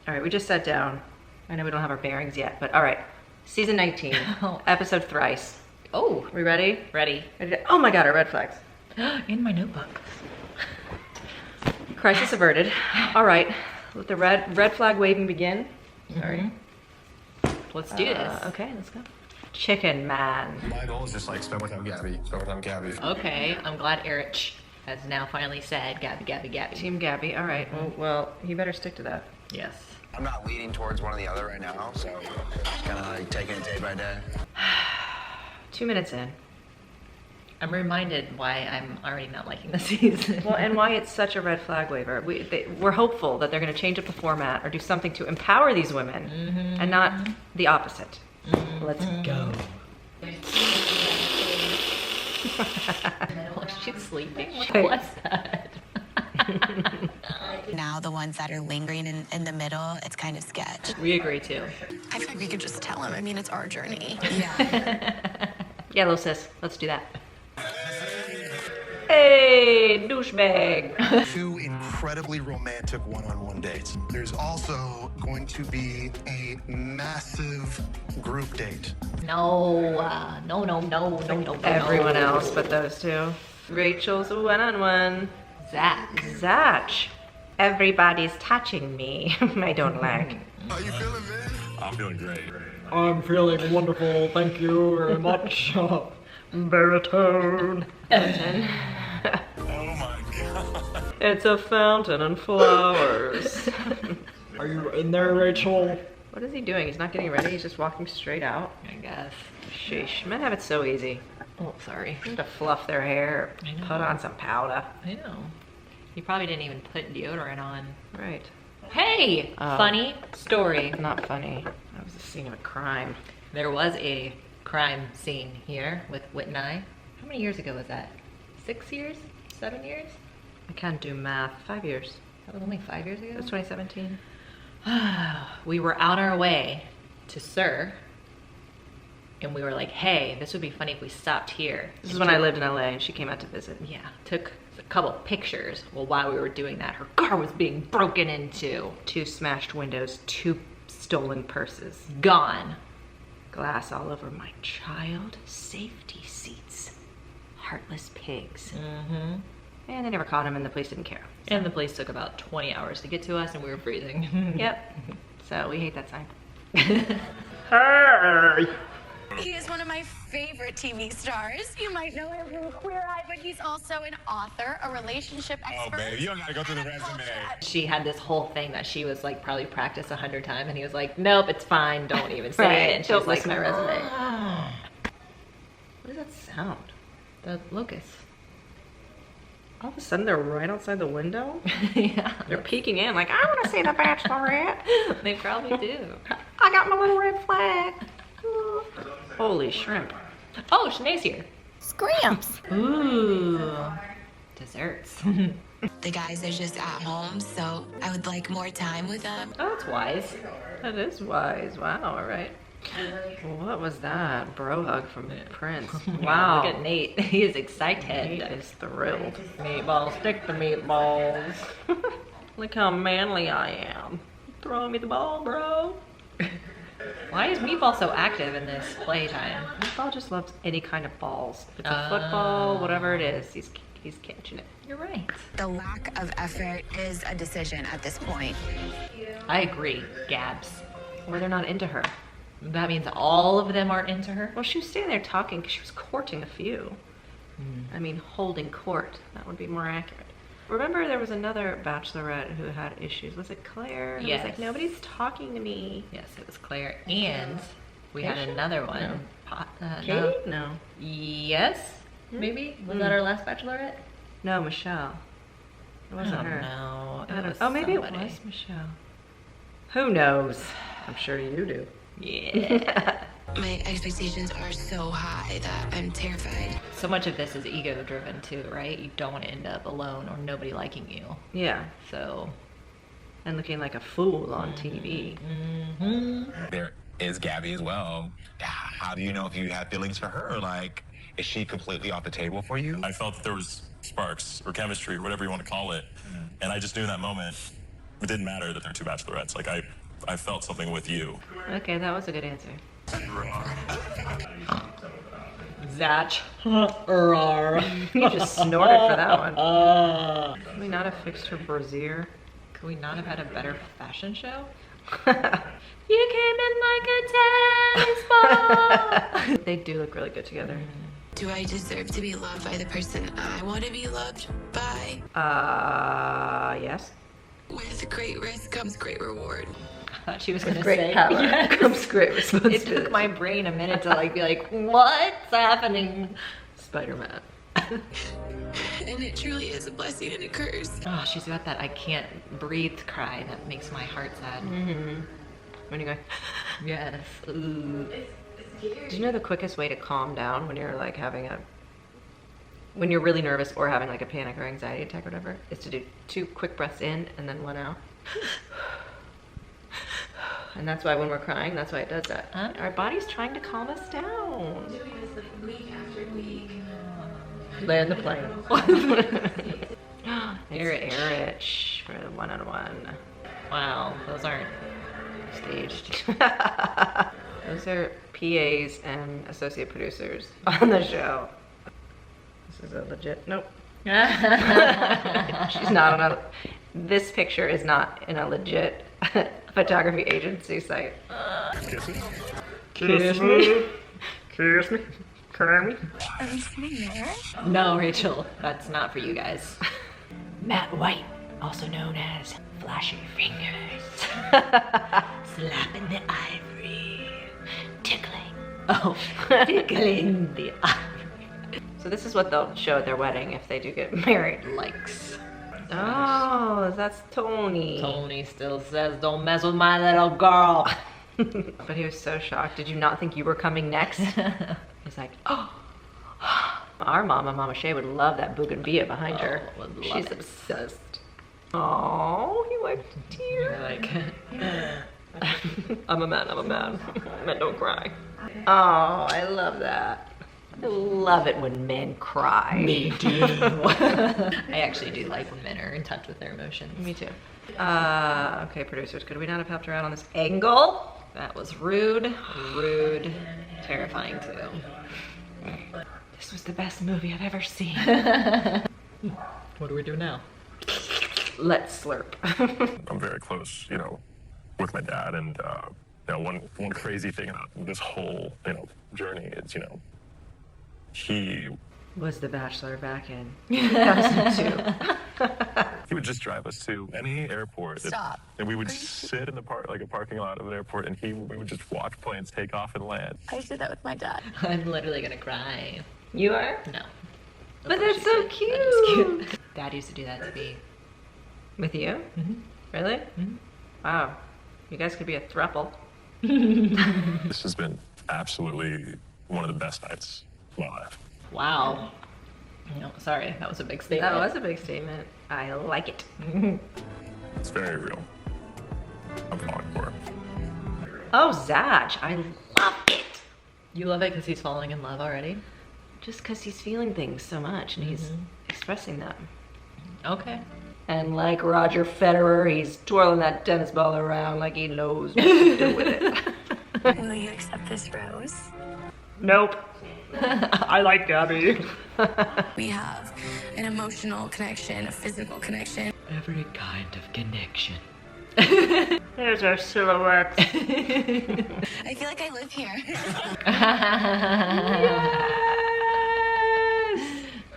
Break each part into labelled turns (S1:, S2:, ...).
S1: All right, we just sat down. I know we don't have our bearings yet, but all right. Season 19, episode thrice.
S2: Oh,
S1: We ready?
S2: ready.
S1: Oh my God, our red flags.
S2: In my notebook.
S1: Crisis averted. All right, let the red flag waving begin. Sorry.
S2: Let's do this.
S1: Okay, let's go. Chicken man.
S3: My goal is just like spend more time with Gabby. Spend more time with Gabby.
S2: Okay, I'm glad Rach has now finally said Gabby, Gabby, Gabby.
S1: Team Gabby. All right. Well, he better stick to that.
S2: Yes.
S4: I'm not leaning towards one or the other right now, so just kind of like taking it day by day.
S1: 2 minutes in.
S2: I'm reminded why I'm already not liking the season.
S1: Well, and why it's such a red flag waiver. We're hopeful that they're going to change up the format or do something to empower these women and not the opposite. Let's go.
S2: She's sleeping? What was that?
S5: Now the ones that are lingering in the middle, it's kind of sketch.
S2: We agree too.
S5: I feel like we could just tell him. I mean, it's our journey.
S1: Yeah, little sis. Let's do that. Hey, douchebag.
S3: 2 incredibly romantic one-on-one dates. There's also going to be a massive group date.
S2: No, no.
S1: Everyone else but those two. Rachel's a one-on-one. Zach. Everybody's touching me. I don't like.
S3: How you feeling, man?
S6: I'm feeling great.
S7: I'm feeling wonderful, thank you very much. Baritone.
S1: Fountain.
S6: Oh my god.
S1: It's a fountain and flowers.
S7: Are you in there, Rachel?
S1: What is he doing? He's not getting ready. He's just walking straight out.
S2: I guess.
S1: Sheesh. Men have it so easy.
S2: Oh, sorry.
S1: Just to fluff their hair,
S2: I know.
S1: put on some powder.
S2: I know. You probably didn't even put deodorant on.
S1: Right.
S2: Hey!
S1: Oh.
S2: Funny story.
S1: Not funny. That was the scene of a crime.
S2: There was a crime scene here with Whit and I. How many years ago was that? 6 years? 7 years?
S1: I can't do math. 5 years.
S2: That was only 5 years ago?
S1: It was 2017.
S2: We were on our way to Sur, and we were like, hey, this would be funny if we stopped here.
S1: This is when I lived in LA and she came out to visit.
S2: Yeah, took a couple of pictures. Well, while we were doing that, her car was being broken into.
S1: 2 smashed windows, 2 stolen purses.
S2: Gone.
S1: Glass all over my child. Safety seats. Heartless pigs.
S2: Mm-hmm.
S1: And they never caught him and the police didn't care.
S2: And the police took about 20 hours to get to us and we were freezing.
S1: Yep. So we hate that sign.
S7: Hey!
S5: He is one of my favorite TV stars. You might know him from Queer Eye, but he's also an author, a relationship
S6: Oh,
S5: expert.
S6: babe, you don't gotta go through the resume.
S2: She had this whole thing that she was like probably practiced 100 times and he was like, nope, it's fine, don't even say
S1: Right,
S2: it. And she
S1: don't
S2: was like,
S1: listen to my resume.
S2: "Ah."
S1: What does that sound?
S2: The locust.
S1: All of a sudden they're right outside the window?
S2: Yeah.
S1: They're peeking in like, I want to see the Bachelorette.
S2: They probably do.
S1: I got my little red flag. Holy shrimp.
S2: Oh, Shanae's here.
S5: Scramps.
S2: Ooh. Desserts.
S5: The guys are just at home, so I would like more time with them.
S2: Oh, that's wise.
S1: That is wise. Wow, all right. What was that? Bro hug from Prince. Wow.
S2: Look at Nate. He is excited.
S1: He is thrilled.
S2: Meatballs, stick the meatballs.
S1: Look how manly I am. Throw me the ball, bro.
S2: Why is Meatball so active in this playtime?
S1: Meatball just loves any kind of balls. If it's a football, whatever it is, he's catching it.
S2: You're right.
S5: The lack of effort is a decision at this point.
S2: I agree, Gabs.
S1: Or they're not into her.
S2: That means all of them aren't into her?
S1: Well, she was standing there talking because she was courting a few. I mean, holding court. That would be more accurate. Remember there was another Bachelorette who had issues. Was it Claire? Who
S2: Yes.
S1: was like, nobody's talking to me.
S2: Yes, it was Claire. And we had
S1: Katie?
S2: another one.
S1: No.
S2: No.
S1: Katie? No.
S2: Yes? Maybe? Was that our last Bachelorette?
S1: No, Michelle. It wasn't her.
S2: No.
S1: I don't- maybe it was Michelle. Who knows? I'm sure you do.
S2: Yeah.
S5: My expectations are so high that I'm terrified.
S2: So much of this is ego driven too, right? You don't want to end up alone or nobody liking you.
S1: Yeah.
S2: So.
S1: And looking like a fool on TV.
S4: There is Gabby as well. How do you know if you have feelings for her? Like, is she completely off the table for you?
S6: I felt that there was sparks or chemistry, whatever you want to call it. And I just knew in that moment, It didn't matter that they're two bachelorettes. Like, I felt something with you.
S1: Okay, that was a good answer.
S2: Zach.
S1: You just snorted for that one. Could we not have fixed her brassiere?
S2: Could we not have had a better fashion show?
S1: You came in like a tennis ball. They do look really good together.
S5: Do I deserve to be loved by the person I want to be loved by?
S1: Yes.
S5: With great risk comes great reward.
S2: I thought she was going to
S1: Great
S2: say.
S1: power
S2: Yes.
S1: comes great
S2: It
S1: responsibility.
S2: took my brain a minute to like be like, what's happening?
S1: Spider-Man.
S5: And it truly is a blessing and a curse.
S2: Oh, she's got that I can't breathe cry that makes my heart sad.
S1: When you go,
S2: Yes. Ooh.
S1: do you know the quickest way to calm down when you're like when you're really nervous or having like a panic or anxiety attack or whatever, is to do 2 quick breaths in and then 1 out. And that's why when we're crying, that's why it does that.
S2: Huh?
S1: Our body's trying to calm us down.
S5: Week after week.
S1: Land the plane.
S2: Erich.
S1: Erich for the 1 out of 1.
S2: Wow, those aren't.
S1: Staged. Those are PAs and associate producers on the show. This is a legit. Nope. She's not on a. This picture is not in a legit photography agency site.
S6: Kiss me?
S7: Kiss me. Kiss me. Cry me.
S5: Are we sitting there?
S2: No, Rachel, that's not for you guys.
S1: Matt White, also known as Flashy Fingers. Slapping the ivory. Tickling.
S2: Oh, tickling the eye.
S1: So this is what they'll show at their wedding if they do get married.
S2: Likes.
S1: Oh, that's Tony.
S2: Tony still says, don't mess with my little girl.
S1: But he was so shocked. Did you not think you were coming next? He's like, oh. Our Mama Shay would love that bougainvillea behind her.
S2: would love
S1: She's
S2: it.
S1: obsessed. Oh, he wiped a tear.
S2: Like,
S1: I'm a man. Men don't cry. Oh, I love that. I love it when men cry.
S2: me too. I actually do like when men are in touch with their emotions.
S1: Me too. Okay, producers, could we not have helped her out on this angle?
S2: That was rude, terrifying too.
S1: This was the best movie I've ever seen.
S2: What do we do now?
S1: Let's slurp.
S6: I'm very close, with my dad. And, one crazy thing about this whole, journey is, he
S1: Was The Bachelor back in 2002?
S6: He would just drive us to any airport.
S5: Stop.
S6: And we would sit in the a parking lot of an airport, and we would just watch planes take off and land.
S5: I did that with my dad.
S2: I'm literally gonna cry.
S1: You are?
S2: No.
S1: But that's so
S2: That is
S1: cute.
S2: cute. Dad used to do that to me.
S1: With you?
S2: Mhm.
S1: Really?
S2: Mhm.
S1: Wow. You guys could be a throuple.
S6: This has been absolutely one of the best nights of my life.
S2: Wow. No, sorry, that was a big statement.
S1: That was a big statement. I like it.
S6: It's very real. I'm falling for it.
S1: Oh, Zach, I love it.
S2: You love it because he's falling in love already?
S1: Just because he's feeling things so much and he's expressing them.
S2: Okay.
S1: And like Roger Federer, he's twirling that tennis ball around like he knows what to do with it.
S5: Will you accept this rose?
S7: Nope. I like Gabby.
S5: We have an emotional connection, a physical connection.
S2: Every kind of connection.
S7: There's our silhouettes.
S5: I feel like I live here.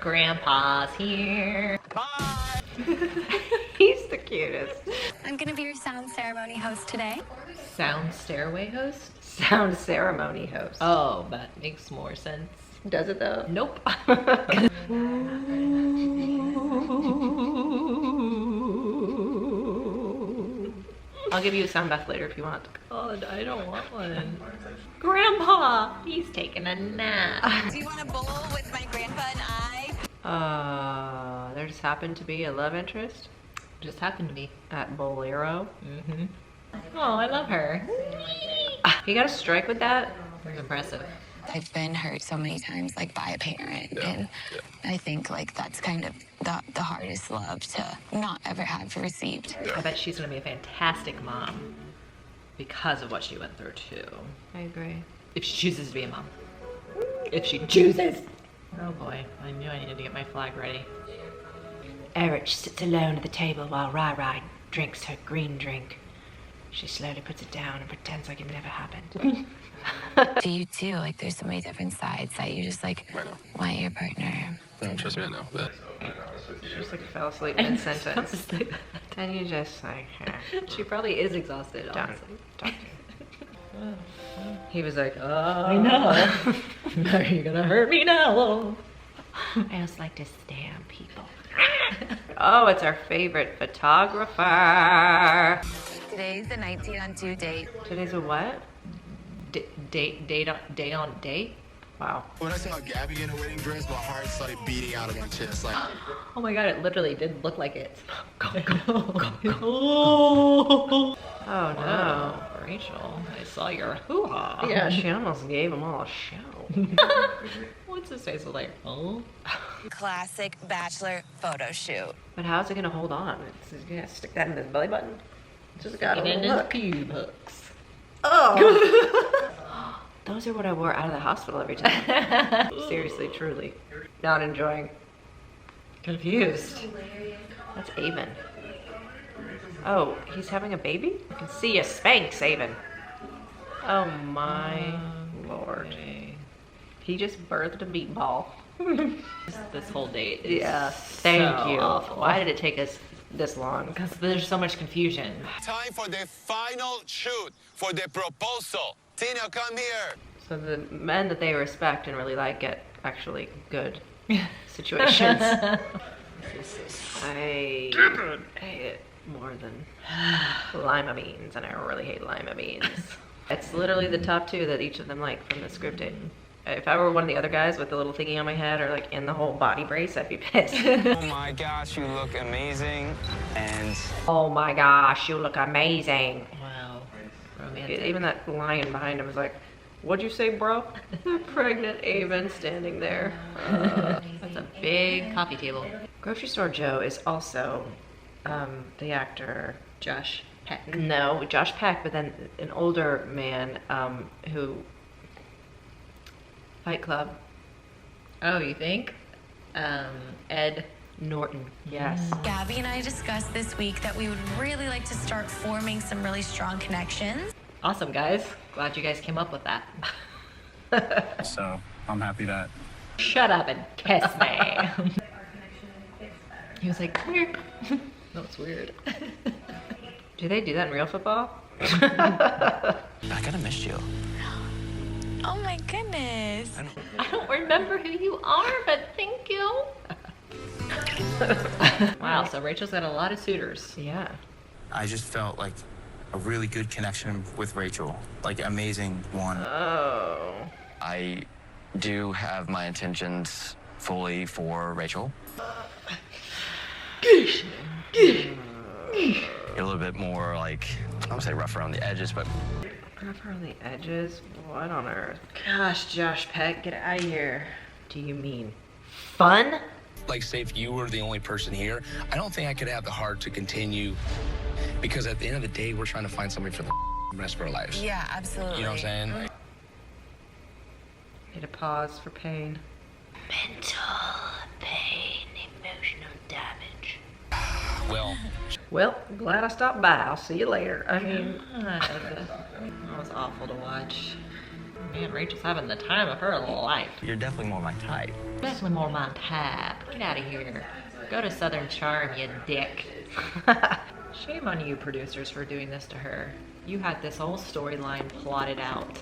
S2: Grandpa's here.
S1: He's the cutest.
S5: I'm gonna be your sound ceremony host today.
S2: Sound stairway host?
S1: Sound ceremony host.
S2: Oh, that makes more sense.
S1: Does it though?
S2: Nope.
S1: I'll give you a sound bath later if you want.
S2: God, I don't want one. Grandpa, he's taking a nap.
S5: Do you want to bowl with my grandpa and I?
S1: There just happened to be a love interest
S2: Just happened to me.
S1: at Bolero.
S2: Oh, I love her.
S1: He got a strike with that.
S2: It was impressive.
S5: I've been hurt so many times, like by a parent, and I think like that's kind of the hardest love to not ever have received.
S2: I bet she's gonna be a fantastic mom because of what she went through too.
S1: I agree.
S2: If she chooses to be a mom. If she chooses. Oh boy, I knew I needed to get my flag ready.
S1: Erich sits alone at the table while Rai drinks her green drink. She slowly puts it down and pretends like it never happened.
S5: Do you too? Like there's so many different sides that you just like want your partner.
S6: No, trust me, I know. But
S1: She just like fell asleep mid-sentence. And you just like,
S2: She probably is exhausted,
S1: don't.
S2: honestly.
S1: He was like, oh.
S2: I know. Are you gonna hurt me now?
S1: I just like to stay on people. Oh, it's our favorite photographer.
S5: Today's the 19-on-2 date.
S1: Today's a what?
S2: Day on date?
S1: Wow.
S3: When I saw Gabby in a wedding dress, my heart started beating out of my chest. Like,
S2: Oh my god, it literally did look like it.
S1: Oh no.
S2: Rachel, I saw your hoo-ha.
S1: Yeah, she almost gave them all a show.
S2: What's his face? Like, oh?
S5: Classic bachelor photo shoot.
S1: But how's it gonna hold on? It's gonna stick that in his belly button? It's just gotta
S2: And in his
S1: look.
S2: pube hooks.
S1: Oh! Those are what I wore out of the hospital every time. Seriously, truly. Not enjoying.
S2: Confused.
S1: That's Avon. Oh, he's having a baby? I can see a Spanx, Avon. Oh my lord. He just birthed a meatball.
S2: This whole date is
S1: Yeah, thank
S2: so
S1: you.
S2: awful.
S1: Why did it take us this long?
S2: Because there's so much confusion.
S8: Time for the final shoot for the proposal. Tina, come here.
S1: So the men that they respect and really like get actually good situations. I hate it more than lima beans, and I really hate lima beans. It's literally the top two that each of them like from the scripted. If I were one of the other guys with the little thingy on my head or like in the whole body brace, I'd be pissed.
S8: Oh my gosh, you look amazing. And
S1: Oh my gosh, you look amazing.
S2: Wow. Romantic.
S1: Even that lion behind him was like, what'd you say, bro? Pregnant Avon standing there.
S2: That's a big coffee table.
S1: Grocery Store Joe is also the actor.
S2: Josh Peck.
S1: No, Josh Peck, but then an older man who... Fight Club.
S2: Oh, you think? Ed
S1: Norton. Yes.
S5: Gabby and I discussed this week that we would really like to start forming some really strong connections.
S2: Awesome, guys. Glad you guys came up with that.
S6: so I'm happy that
S2: Shut up and kiss me. He was like, come here. That was weird.
S1: Do they do that in real football?
S8: I kinda missed you.
S5: Oh my goodness.
S2: I don't remember who you are, but thank you. Wow, so Rachel's got a lot of suitors.
S1: Yeah.
S9: I just felt like a really good connection with Rachel, like amazing one.
S1: Oh.
S10: I do have my intentions fully for Rachel. A little bit more like, I would say rough around the edges, but
S1: Rough around the edges? What on earth?
S2: Gosh, Josh Peck, get out of here.
S1: Do you mean fun?
S8: Like, say if you were the only person here, I don't think I could have the heart to continue, because at the end of the day, we're trying to find somebody for the rest of our lives.
S5: Yeah, absolutely.
S8: You know what I'm saying?
S1: Need a pause for pain. Mental pain, emotional damage.
S8: Well,
S1: Well, glad I stopped by. I'll see you later. I mean,
S2: God. That was awful to watch. Man, Rachel's having the time of her life.
S10: you're definitely more my type.
S2: Definitely more my type. Get out of here. Go to Southern Charm, you dick. Shame on you, producers, for doing this to her. You had this whole storyline plotted out.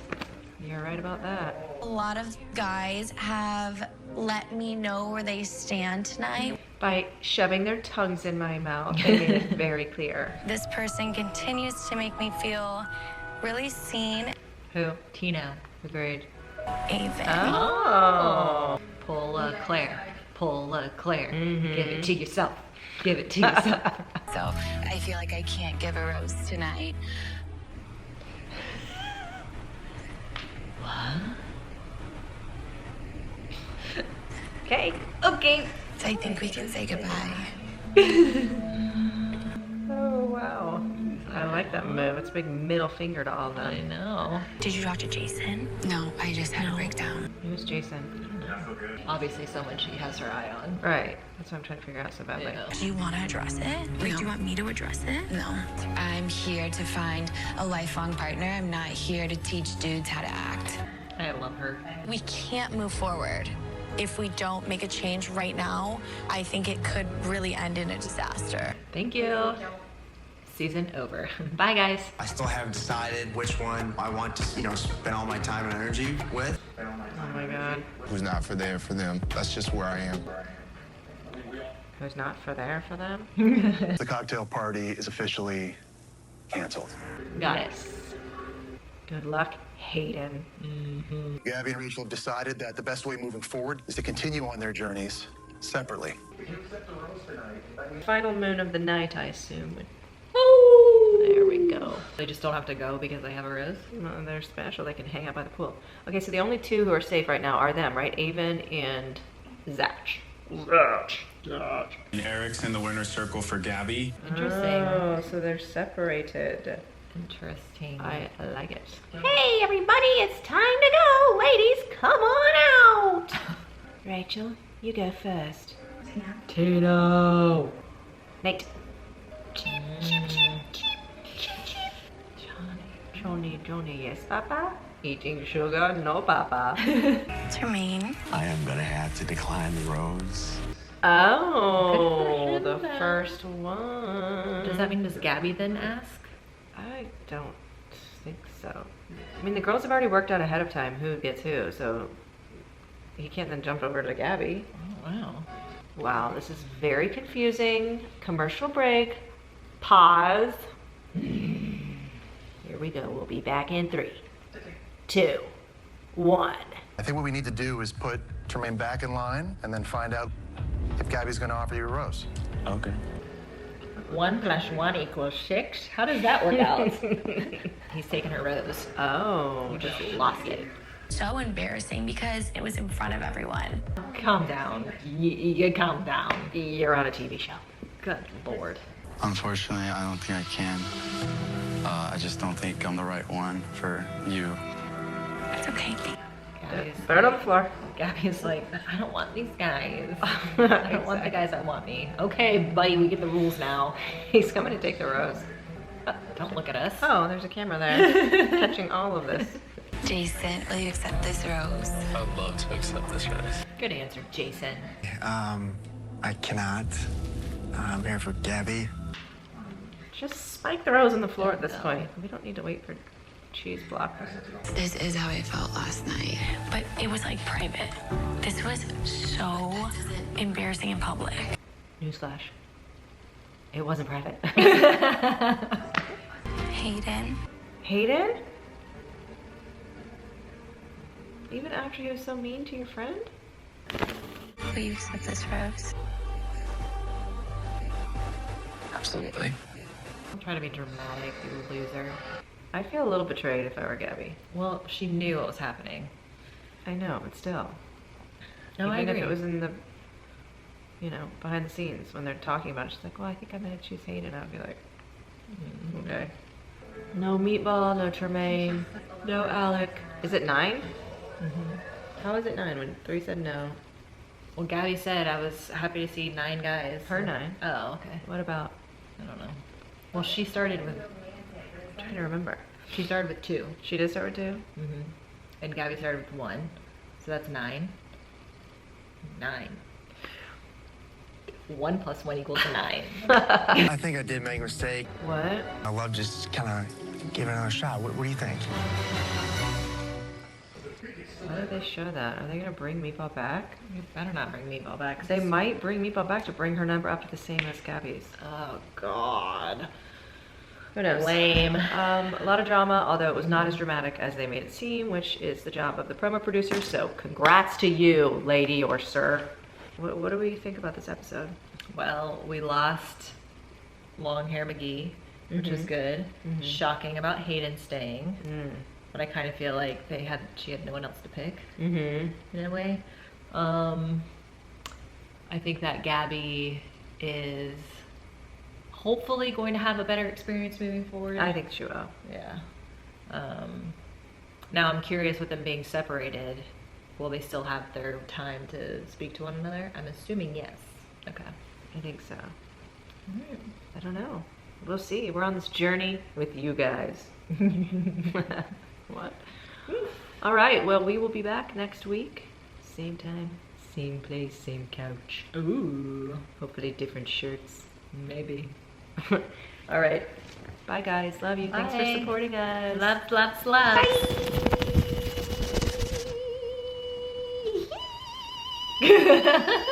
S1: you're right about that.
S5: A lot of guys have let me know where they stand tonight.
S1: By shoving their tongues in my mouth, they made it very clear.
S5: This person continues to make me feel really seen.
S2: Who? Tina.
S1: Agreed.
S5: Avon.
S1: Oh.
S2: Pull a Claire. Pull a Claire. Give it to yourself. Give it to yourself.
S5: So I feel like I can't give a rose tonight.
S1: Okay.
S5: Okay. So I think we can say goodbye.
S1: Oh, wow. I like that move. It's a big middle finger to all of them.
S2: I know.
S5: Did you talk to Jason? No, I just had a breakdown.
S1: Who's Jason?
S2: Obviously someone she has her eye on.
S1: Right. That's what I'm trying to figure out so badly.
S2: Yeah.
S5: Do you want to address it? Like, do you want me to address it? No. I'm here to find a lifelong partner. I'm not here to teach dudes how to act.
S2: I love her.
S5: We can't move forward if we don't make a change right now. I think it could really end in a disaster.
S2: Thank you. Season over. Bye, guys.
S11: I still haven't decided which one I want to, spend all my time and energy with.
S1: Oh my god.
S3: Who's not for there for them. That's just where I am.
S1: Who's not for there for them?
S3: The cocktail party is officially canceled.
S2: Got it.
S1: Good luck, Hayden.
S3: Gabby and Rachel have decided that the best way moving forward is to continue on their journeys separately.
S1: Final moon of the night, I assume.
S2: Oh, there we go. They just don't have to go because they have a rose?
S1: No, they're special. They can hang out by the pool. Okay, so the only two who are safe right now are them, right? Avon and Zach.
S12: And Eric's in the winner's circle for Gabby.
S2: Interesting.
S1: Oh, so they're separated.
S2: Interesting.
S1: I like it.
S13: Hey, everybody, it's time to go. Ladies, come on out.
S1: Rachel, you go first.
S2: Tino.
S1: Nate. Johnny, yes, Papa? Eating sugar, no, Papa.
S5: Jermaine.
S11: I am gonna have to decline the rose.
S1: Oh, the
S2: though.
S1: first one.
S2: Does that mean does Gabby then ask?
S1: I don't think so. I mean, the girls have already worked out ahead of time who gets who, so he can't then jump over to Gabby.
S2: Oh, wow.
S1: Wow, this is very confusing. Commercial break. Pause. Here we go. We'll be back in 3, 2, 1.
S3: I think what we need to do is put Tremaine back in line and then find out if Gabby's gonna offer you a rose.
S11: Okay.
S2: 1 + 1 = 6. How does that work out? He's taking her rose.
S1: Oh.
S2: You just lost it.
S5: So embarrassing because it was in front of everyone.
S2: Calm down. You calm down.
S1: You're on a TV show.
S2: Good Lord.
S10: Unfortunately, I don't think I can. I just don't think I'm the right one for you.
S5: It's okay.
S2: Gabby's
S1: Throw it on the floor.
S2: Gabby's like, I don't want these guys. I don't want the guys that want me. Okay, buddy, we get the rules now.
S1: He's coming to take the rose.
S2: Don't look at us.
S1: Oh, there's a camera there. Catching all of this.
S5: Jason, will you accept this rose?
S8: I'd love to accept this rose.
S2: Good answer, Jason.
S11: I cannot. I'm here for Gabby.
S1: Just spike the rose on the floor at this point. We don't need to wait for cheese block.
S5: This is how I felt last night. But it was like private. This was so embarrassing in public.
S1: Newsflash. It wasn't private.
S5: Hayden.
S1: Hayden? Even after he was so mean to your friend?
S5: Will you accept this rose?
S8: Absolutely.
S2: Don't try to be dramatic, you loser.
S1: I feel a little betrayed if I were Gabby.
S2: Well, she knew what was happening.
S1: I know, but still.
S2: No, I
S1: Even
S2: agree.
S1: if it was in the, behind the scenes when they're talking about it, she's like, well, I think I'm gonna choose Hayden. I'd be like, okay. No meatball, no Tremaine, no Alec. Is it 9? How is it 9 when 3 said no?
S2: Well, Gabby said I was happy to see 9 guys.
S1: Her 9.
S2: Oh, okay.
S1: What about?
S2: I don't know. Well, she started with,
S1: I'm trying to remember.
S2: she started with 2.
S1: She did start with 2?
S2: Mm-hmm. And Gabby started with 1. So that's 9. 9. 1 + 1 = 9.
S11: I think I did make a mistake.
S1: What?
S11: I love just kind of giving it another shot. What do you think?
S1: Why did they show that? Are they gonna bring Meatball back?
S2: You better not bring Meatball back.
S1: They might bring Meatball back to bring her number up to the same as Gabby's.
S2: Oh, God.
S1: Who knows?
S2: Lame.
S1: A lot of drama, although it was not as dramatic as they made it seem, which is the job of the promo producer. So congrats to you, lady or sir. What do we think about this episode?
S2: Well, we lost Long Hair McGee, which was good. Shocking about Hayden staying. But I kind of feel like she had no one else to pick in a way. I think that Gabby is hopefully going to have a better experience moving forward.
S1: I think she will.
S2: Yeah. Now I'm curious with them being separated, will they still have their time to speak to one another? I'm assuming yes. Okay.
S1: I think so. I don't know. We'll see. We're on this journey with you guys. What? All right. Well, we will be back next week. Same time, same place, same couch.
S2: Ooh.
S1: Hopefully different shirts.
S2: Maybe.
S1: All right. Bye, guys. Love you. Thanks for
S2: Bye.
S1: supporting us.
S2: Lots, lots, lots.
S13: Bye.